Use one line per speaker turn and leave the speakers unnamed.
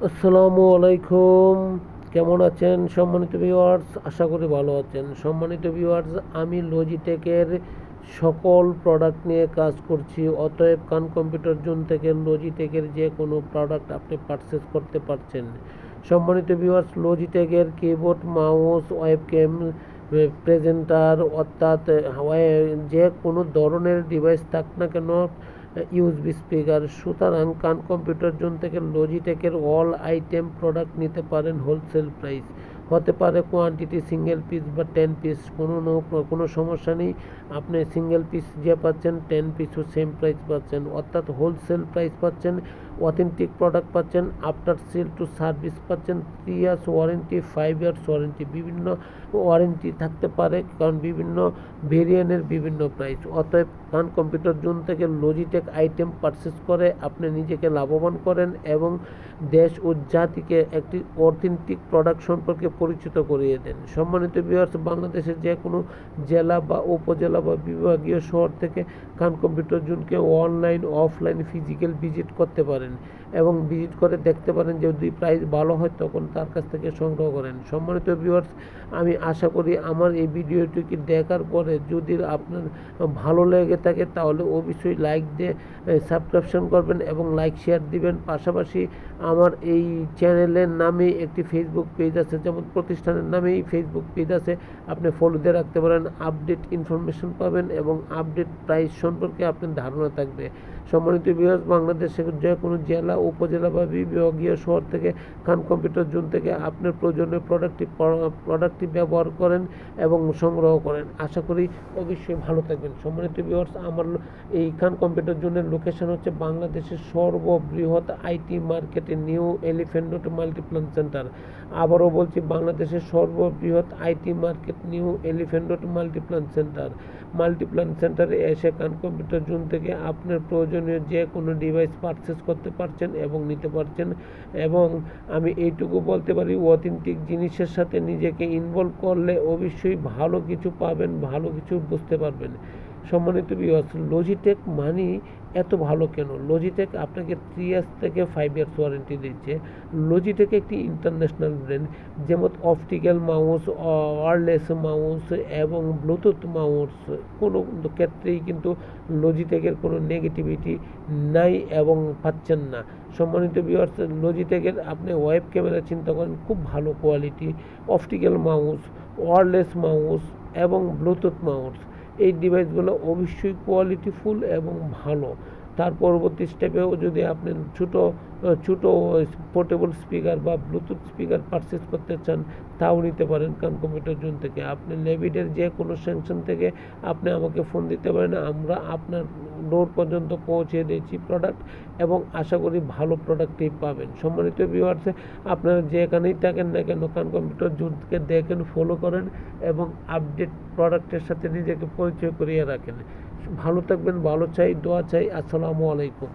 আসসালামু আলাইকুম। কেমন আছেন সম্মানিত ভিউয়ার্স? আশা করি ভালো আছেন। সম্মানিত ভিউয়ার্স, আমি লজিটেকের সকল প্রোডাক্ট নিয়ে কাজ করছি। অতএব কান কম্পিউটার জোন থেকে লজিটেকের যে কোনো প্রোডাক্ট আপনি পারচেস করতে পারছেন। সম্মানিত ভিউয়ার্স, লজিটেকের কিবোর্ড, মাউস, ওয়েবক্যাম, প্রেজেন্টার অর্থাৎ যে কোনো ধরনের ডিভাইস থাক না কেন, ইউএসবি স্পিকার, সুতরাং কান কম্পিউটার জোন থেকে লজিটেকের অল আইটেম প্রোডাক্ট নিতে পারেন হোলসেল প্রাইস। হতে পারে কোয়ান্টিটি সিঙ্গেল পিস বা 10 পিস, কোনো সমস্যা নেই। আপনি সিঙ্গেল পিস যে পাচ্ছেন 10 পিসও সেম প্রাইস পাচ্ছেন, অর্থাৎ হোলসেল প্রাইস পাচ্ছেন। অথেন্টিক প্রোডাক্ট পাচ্ছেন, আফটার সেল টু সার্ভিস পাচ্ছেন, 3 ইয়ার্স ওয়ারেন্টি, 5 ইয়ার্স ওয়ারেন্টি, বিভিন্ন ওয়ারেন্টি থাকতে পারে, কারণ বিভিন্ন ভেরিয়েন্টের বিভিন্ন প্রাইস। অতএব কান কম্পিউটার জোন থেকে লজিটেক আইটেম পারচেস করে আপনি নিজেকে লাভবান করেন এবং দেশ ও জাতিকে একটি অথেন্টিক প্রোডাক্ট সম্পর্কে পরিচিত করিয়ে দেন। সম্মানিত ভিউয়ার্স, বাংলাদেশের যে কোনো জেলা বা উপজেলা বা বিভাগীয় শহর থেকে কান কম্পিউটার জোনকে অনলাইন, অফলাইন, ফিজিক্যাল ভিজিট করতে পারেন এবং ভিজিট করে দেখতে পারেন। যদি প্রাইস ভালো হয় তখন তার কাছ থেকে সংগ্রহ করেন। সম্মানিত ভিউয়ার্স, আমি আশা করি আমার এই ভিডিওটিকে দেখার পরে যদি আপনার ভালো লেগে থাকে তাহলে অবশ্যই লাইক দিয়ে সাবস্ক্রিপশন করবেন এবং লাইক শেয়ার দিবেন। পাশাপাশি আমার এই চ্যানেলের নামে একটি ফেসবুক পেজ আছে, যেমন প্রতিষ্ঠানের নামেই ফেসবুক পেজ আছে, আপনি ফলো দিয়ে রাখতে পারেন। আপডেট ইনফরমেশন পাবেন এবং আপডেট প্রাইস সম্পর্কে আপনার ধারণা থাকবে। সম্মানিত ভিউয়ার্স, বাংলাদেশের যে কোনো জেলা, উপজেলা বা বিভাগীয় শহর থেকে কান কম্পিউটার জোন থেকে আপনার প্রয়োজনীয় প্রোডাক্টটি ব্যবহার করেন এবং সংগ্রহ করেন। আশা করি অবশ্যই ভালো থাকবেন। সম্মানিত ভিউয়ার্স, আমার এই কান কম্পিউটার জোনের লোকেশন হচ্ছে বাংলাদেশের সর্ববৃহৎ আইটি মার্কেটে new elephant road Multiplan centre. আবারও বলছি, বাংলাদেশের সর্ববৃহৎ IT market new elephant road Multiplan centre. Multiplan সেন্টারে এসে কান কম্পিউটার জোন থেকে আপনার প্রয়োজনীয় যে কোনো ডিভাইস পারচেস করতে পারছেন এবং নিতে পারছেন। এবং আমি এইটুকু বলতে পারি, অথেন্টিক জিনিসের সাথে নিজেকে ইনভলভ করলে অবশ্যই ভালো কিছু পাবেন, ভালো কিছু বুঝতে পারবেন। সম্মানিত ভিউয়ার্স, লজিটেক মানি এত ভালো কেন? লজিটেক আপনাকে 3 ইয়ার্স থেকে 5 ইয়ার্স ওয়ারেন্টি দিচ্ছে। লজিটেক একটি ইন্টারন্যাশনাল ব্র্যান্ড, যেমন অপটিক্যাল মাউস, ওয়্যারলেস মাউস এবং ব্লুটুথ মাউস, কোনো ক্ষেত্রেই কিন্তু লজিটেকের কোনো নেগেটিভিটি নাই এবং পাচ্ছেন না। সম্মানিত ভিউয়ার্স, লজিটেকের আপনি ওয়েব ক্যামেরা চিন্তা করেন, খুব ভালো quality, optical mouse, wireless mouse এবং ব্লুটুথ মাউস, এই ডিভাইসগুলো অবশ্যই কোয়ালিটিফুল এবং ভালো। তার পরবর্তী স্টেপেও যদি আপনি ছোটো পোর্টেবল স্পিকার বা ব্লুটুথ স্পিকার পারচেস করতে চান, তাও নিতে পারেন কান কম্পিউটার জোন থেকে। আপনি লেভিডের যে কোনো সেকশন থেকে আপনি আমাকে ফোন দিতে পারেন, আমরা আপনার ডোর পর্যন্ত পৌঁছে দিয়েছি প্রোডাক্ট এবং আশা করি ভালো প্রোডাক্টই পাবেন। সম্মানিত ভিউয়ার্স, আপনারা যেখানেই থাকেন না কেন কান কম্পিউটার জোনকে দেখেন, ফলো করেন এবং আপডেট প্রোডাক্টের সাথে নিজেকে পরিচয় করিয়ে রাখেন। ভালো থাকবেন, ভালো চাই, দোয়া চাই। আসসালামু আলাইকুম।